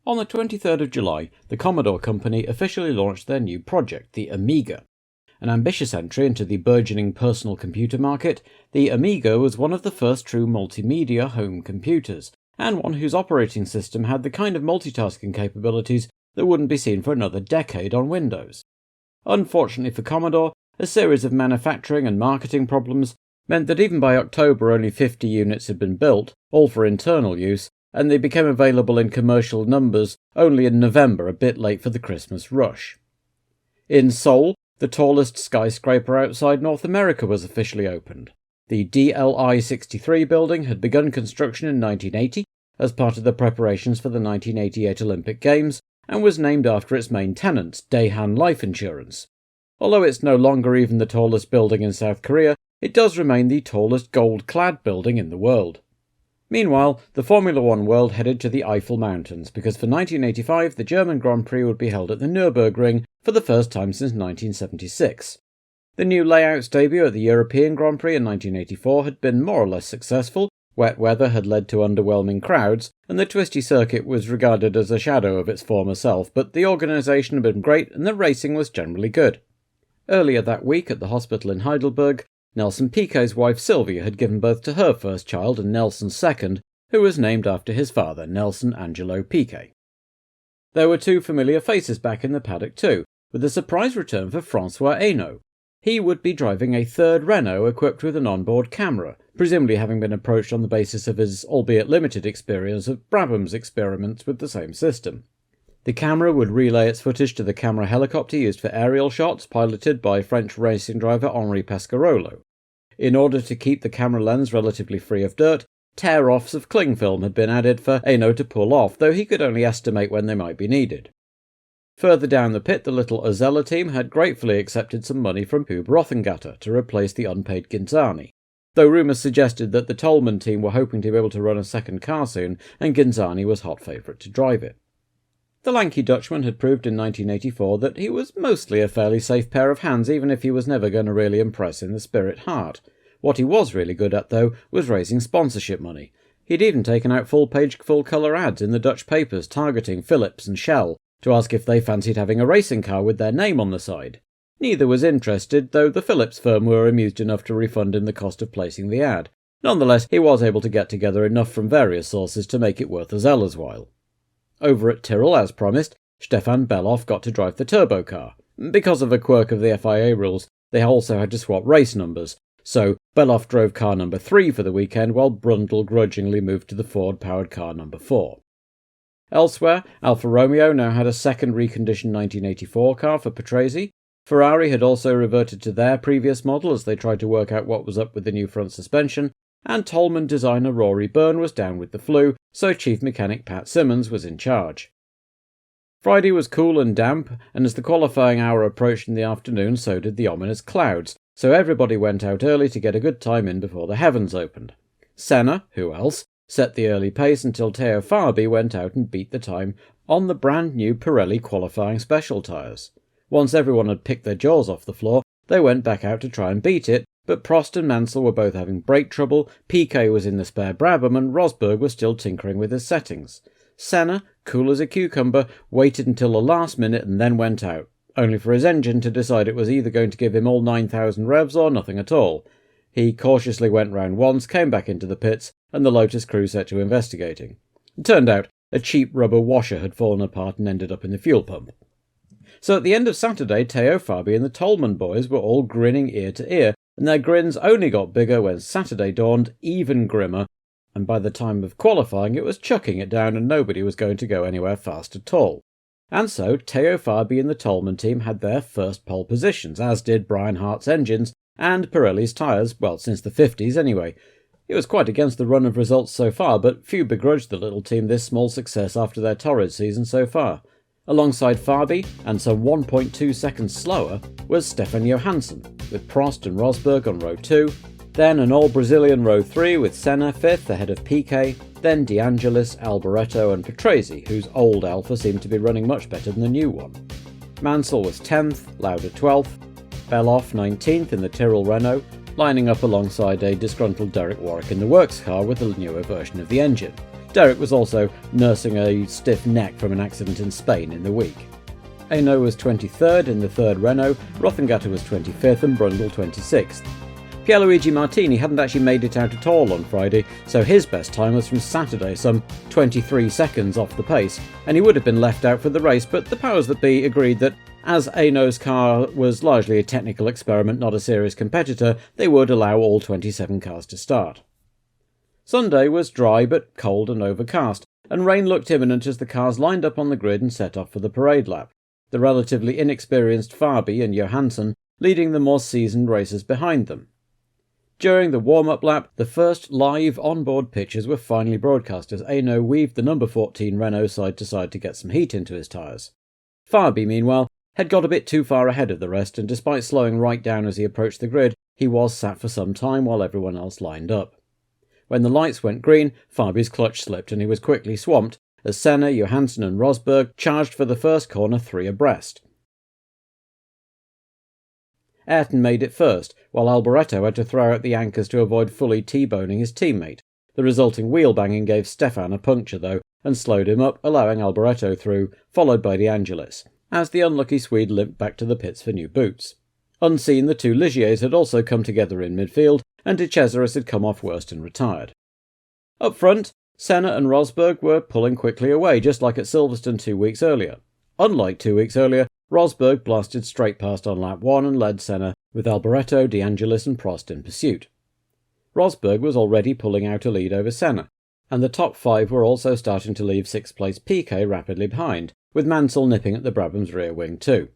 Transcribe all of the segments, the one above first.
On the 23rd of July, the Commodore Company officially launched their new project, the Amiga. An ambitious entry into the burgeoning personal computer market, the Amiga was one of the first true multimedia home computers, and one whose operating system had the kind of multitasking capabilities that wouldn't be seen for another decade on Windows. Unfortunately for Commodore, a series of manufacturing and marketing problems meant that even by October only 50 units had been built, all for internal use, and they became available in commercial numbers only in November, a bit late for the Christmas rush. In Seoul, the tallest skyscraper outside North America was officially opened. The DLI-63 building had begun construction in 1980 as part of the preparations for the 1988 Olympic Games and was named after its main tenant, Daehan Life Insurance. Although it's no longer even the tallest building in South Korea, it does remain the tallest gold-clad building in the world. Meanwhile, the Formula One world headed to the Eifel Mountains, because for 1985 the German Grand Prix would be held at the Nürburgring for the first time since 1976. The new layout's debut at the European Grand Prix in 1984 had been more or less successful, wet weather had led to underwhelming crowds, and the twisty circuit was regarded as a shadow of its former self, but the organisation had been great and the racing was generally good. Earlier that week at the hospital in Heidelberg, Nelson Piquet's wife Sylvia had given birth to her first child and Nelson's second, who was named after his father, Nelson Angelo Piquet. There were two familiar faces back in the paddock too, with a surprise return for François Hinault. He would be driving a third Renault equipped with an onboard camera, presumably having been approached on the basis of his albeit limited experience of Brabham's experiments with the same system. The camera would relay its footage to the camera helicopter used for aerial shots, piloted by French racing driver Henri Pescarolo. In order to keep the camera lens relatively free of dirt, tear-offs of cling film had been added for Hinault to pull off, though he could only estimate when they might be needed. Further down the pit, the little Ozella team had gratefully accepted some money from Hub Rothengatter to replace the unpaid Ginzani, though rumours suggested that the Tollman team were hoping to be able to run a second car soon, and Ginzani was hot favourite to drive it. The lanky Dutchman had proved in 1984 that he was mostly a fairly safe pair of hands, even if he was never going to really impress in the Spirit Heart. What he was really good at, though, was raising sponsorship money. He'd even taken out full-page, full-colour ads in the Dutch papers targeting Philips and Shell to ask if they fancied having a racing car with their name on the side. Neither was interested, though the Philips firm were amused enough to refund him the cost of placing the ad. Nonetheless, he was able to get together enough from various sources to make it worth Ozella's while. Over at Tyrrell, as promised, Stefan Bellof got to drive the turbo car. Because of a quirk of the FIA rules, they also had to swap race numbers, so Bellof drove car number 3 for the weekend, while Brundle grudgingly moved to the Ford-powered car number 4. Elsewhere, Alfa Romeo now had a second reconditioned 1984 car for Patrese. Ferrari had also reverted to their previous model as they tried to work out what was up with the new front suspension, and Tollman designer Rory Byrne was down with the flu, so chief mechanic Pat Simmons was in charge. Friday was cool and damp, and as the qualifying hour approached in the afternoon, so did the ominous clouds, so everybody went out early to get a good time in before the heavens opened. Senna, who else, set the early pace until Teo Fabi went out and beat the time on the brand new Pirelli qualifying special tyres. Once everyone had picked their jaws off the floor, they went back out to try and beat it, but Prost and Mansell were both having brake trouble, Piquet was in the spare Brabham, and Rosberg was still tinkering with his settings. Senna, cool as a cucumber, waited until the last minute and then went out, only for his engine to decide it was either going to give him all 9,000 revs or nothing at all. He cautiously went round once, came back into the pits, and the Lotus crew set to investigating. It turned out a cheap rubber washer had fallen apart and ended up in the fuel pump. So at the end of Saturday, Teo Fabi and the Tollman boys were all grinning ear to ear, and their grins only got bigger when Saturday dawned, even grimmer, and by the time of qualifying it was chucking it down and nobody was going to go anywhere fast at all. And so Teo Fabi and the Tollman team had their first pole positions, as did Brian Hart's engines and Pirelli's tyres, well, since the 50s anyway. It was quite against the run of results so far, but few begrudged the little team this small success after their torrid season so far. Alongside Fabi, and some 1.2 seconds slower, was Stefan Johansson, with Prost and Rosberg on row 2, then an all-Brazilian row 3 with Senna 5th ahead of Piquet, then De Angelis, Alboreto and Patrese, whose old Alfa seemed to be running much better than the new one. Mansell was 10th, Lauda 12th, Bellof 19th in the Tyrrell Renault, lining up alongside a disgruntled Derek Warwick in the works car with a newer version of the engine. Derek was also nursing a stiff neck from an accident in Spain in the week. Eno was 23rd in the third Renault, Rothengatter was 25th and Brundle 26th. Pierluigi Martini hadn't actually made it out at all on Friday, so his best time was from Saturday, some 23 seconds off the pace, and he would have been left out for the race, but the powers that be agreed that as Eno's car was largely a technical experiment, not a serious competitor, they would allow all 27 cars to start. Sunday was dry but cold and overcast, and rain looked imminent as the cars lined up on the grid and set off for the parade lap, the relatively inexperienced Fabi and Johansson leading the more seasoned racers behind them. During the warm-up lap, the first live onboard pictures were finally broadcast as Eno weaved the number 14 Renault side to side to get some heat into his tyres. Fabi, meanwhile, had got a bit too far ahead of the rest, and despite slowing right down as he approached the grid, he was sat for some time while everyone else lined up. When the lights went green, Fabi's clutch slipped and he was quickly swamped as Senna, Johansson and Rosberg charged for the first corner 3 abreast. Ayrton made it first, while Alboreto had to throw out the anchors to avoid fully T-boning his teammate. The resulting wheel banging gave Stefan a puncture, though, and slowed him up, allowing Alboreto through, followed by De Angelis, as the unlucky Swede limped back to the pits for new boots. Unseen, the two Ligiers had also come together in midfield, and De Cesaris had come off worst and retired. Up front, Senna and Rosberg were pulling quickly away, just like at Silverstone 2 weeks earlier. Unlike 2 weeks earlier, Rosberg blasted straight past on lap 1 and led Senna, with Alboreto, De Angelis and Prost in pursuit. Rosberg was already pulling out a lead over Senna, and the top 5 were also starting to leave 6th place Piquet rapidly behind, with Mansell nipping at the Brabham's rear wing too.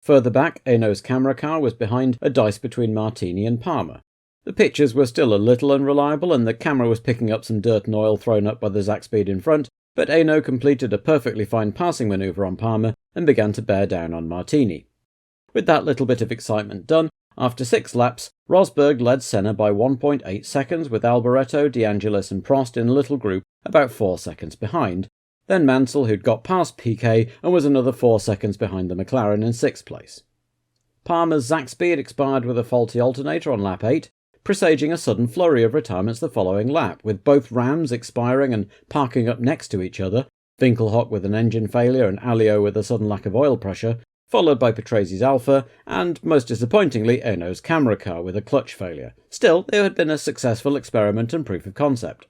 Further back, Eno's camera car was behind a dice between Martini and Palmer. The pictures were still a little unreliable, and the camera was picking up some dirt and oil thrown up by the Zack Speed in front, but Eno completed a perfectly fine passing manoeuvre on Palmer and began to bear down on Martini. With that little bit of excitement done, after 6 laps, Rosberg led Senna by 1.8 seconds, with Alboreto, De Angelis and Prost in a little group about 4 seconds behind. Then Mansell, who'd got past Piquet and was another 4 seconds behind the McLaren in 6th place. Palmer's Zack Speed expired with a faulty alternator on lap 8, presaging a sudden flurry of retirements the following lap, with both Rams expiring and parking up next to each other, Winkelhock with an engine failure and Alio with a sudden lack of oil pressure, followed by Patresi's Alpha, and, most disappointingly, Eno's camera car with a clutch failure. Still, it had been a successful experiment and proof of concept.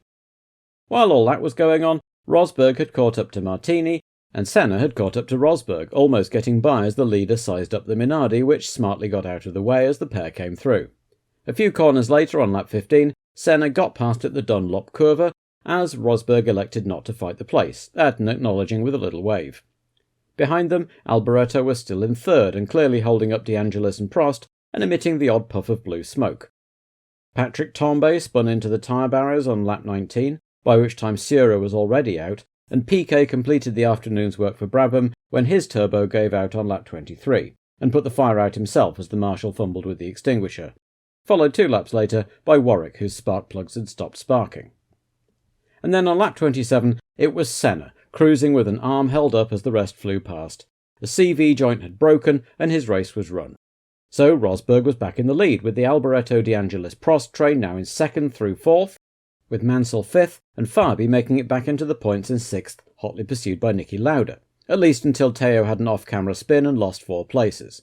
While all that was going on, Rosberg had caught up to Martini, and Senna had caught up to Rosberg, almost getting by as the leader sized up the Minardi, which smartly got out of the way as the pair came through. A few corners later, on lap 15, Senna got past at the Dunlop Curva, as Rosberg elected not to fight the place, Ayrton acknowledging with a little wave. Behind them, Alboreto was still in 3rd and clearly holding up De Angelis and Prost and emitting the odd puff of blue smoke. Patrick Tambay spun into the tyre barriers on lap 19, by which time Sura was already out, and Piquet completed the afternoon's work for Brabham when his turbo gave out on lap 23, and put the fire out himself as the marshal fumbled with the extinguisher, followed 2 laps later by Warwick, whose spark plugs had stopped sparking. And then on lap 27, it was Senna, cruising with an arm held up as the rest flew past. The CV joint had broken, and his race was run. So Rosberg was back in the lead, with the Alboreto De Angelis Prost train now in 2nd through 4th, with Mansell 5th, and Fabi making it back into the points in 6th, hotly pursued by Niki Lauda, at least until Teo had an off-camera spin and lost 4 places.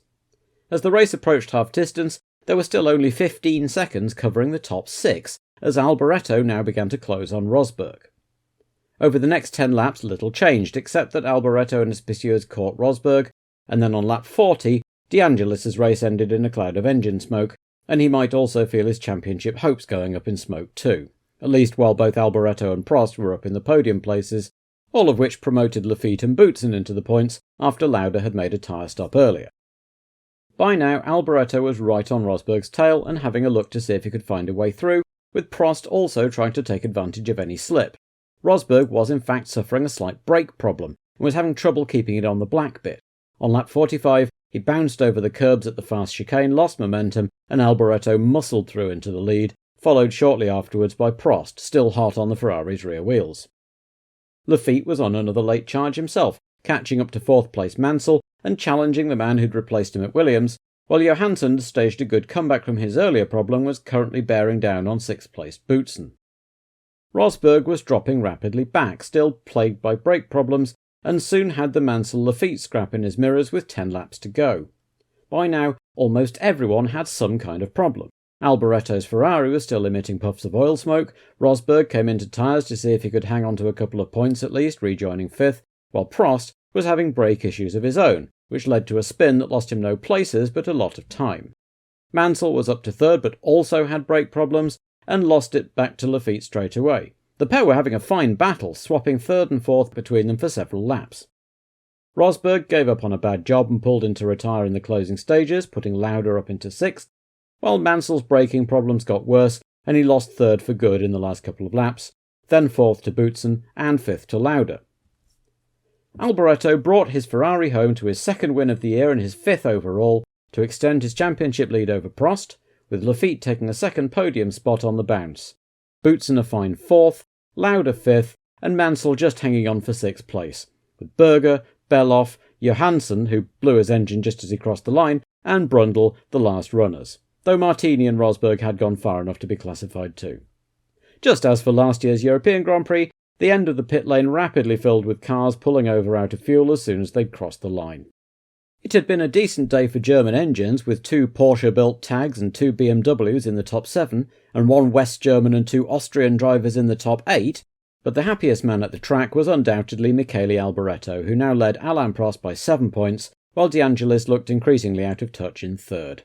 As the race approached half-distance, there were still only 15 seconds covering the top 6, as Alboreto now began to close on Rosberg. Over the next 10 laps little changed, except that Alboreto and his pursuers caught Rosberg, and then on lap 40, De Angelis' race ended in a cloud of engine smoke, and he might also feel his championship hopes going up in smoke too, at least while both Alboreto and Prost were up in the podium places, all of which promoted Lafitte and Boutsen into the points after Lauda had made a tyre stop earlier. By now, Alboreto was right on Rosberg's tail and having a look to see if he could find a way through, with Prost also trying to take advantage of any slip. Rosberg was in fact suffering a slight brake problem and was having trouble keeping it on the black bit. On lap 45, he bounced over the curbs at the fast chicane, lost momentum, and Alboreto muscled through into the lead, followed shortly afterwards by Prost, still hot on the Ferrari's rear wheels. Lafitte was on another late charge himself, catching up to 4th place Mansell and challenging the man who'd replaced him at Williams, while Johansson staged a good comeback from his earlier problem was currently bearing down on 6th place Boutsen. Rosberg was dropping rapidly back, still plagued by brake problems, and soon had the Mansell-Lafitte scrap in his mirrors with 10 laps to go. By now, almost everyone had some kind of problem. Alboreto's Ferrari was still emitting puffs of oil smoke, Rosberg came into tyres to see if he could hang on to a couple of points at least, rejoining 5th, while Prost was having brake issues of his own, which led to a spin that lost him no places but a lot of time. Mansell was up to 3rd but also had brake problems, and lost it back to Lafitte straight away. The pair were having a fine battle, swapping 3rd and 4th between them for several laps. Rosberg gave up on a bad job and pulled in to retire in the closing stages, putting Lauda up into 6th, while Mansell's braking problems got worse and he lost 3rd for good in the last couple of laps, then 4th to Boutsen and 5th to Lauda. Alboreto brought his Ferrari home to his 2nd win of the year and his 5th overall to extend his championship lead over Prost, with Lafitte taking a 2nd podium spot on the bounce. Boutsen a fine 4th, Lauda 5th, and Mansell just hanging on for 6th place, with Berger, Beloff, Johansson, who blew his engine just as he crossed the line, and Brundle the last runners, though Martini and Rosberg had gone far enough to be classified too. Just as for last year's European Grand Prix, the end of the pit lane rapidly filled with cars pulling over out of fuel as soon as they'd crossed the line. It had been a decent day for German engines, with 2 Porsche-built tags and 2 BMWs in the top 7, and 1 West German and 2 Austrian drivers in the top 8, but the happiest man at the track was undoubtedly Michele Alboreto, who now led Alain Prost by 7 points, while De Angelis looked increasingly out of touch in 3rd.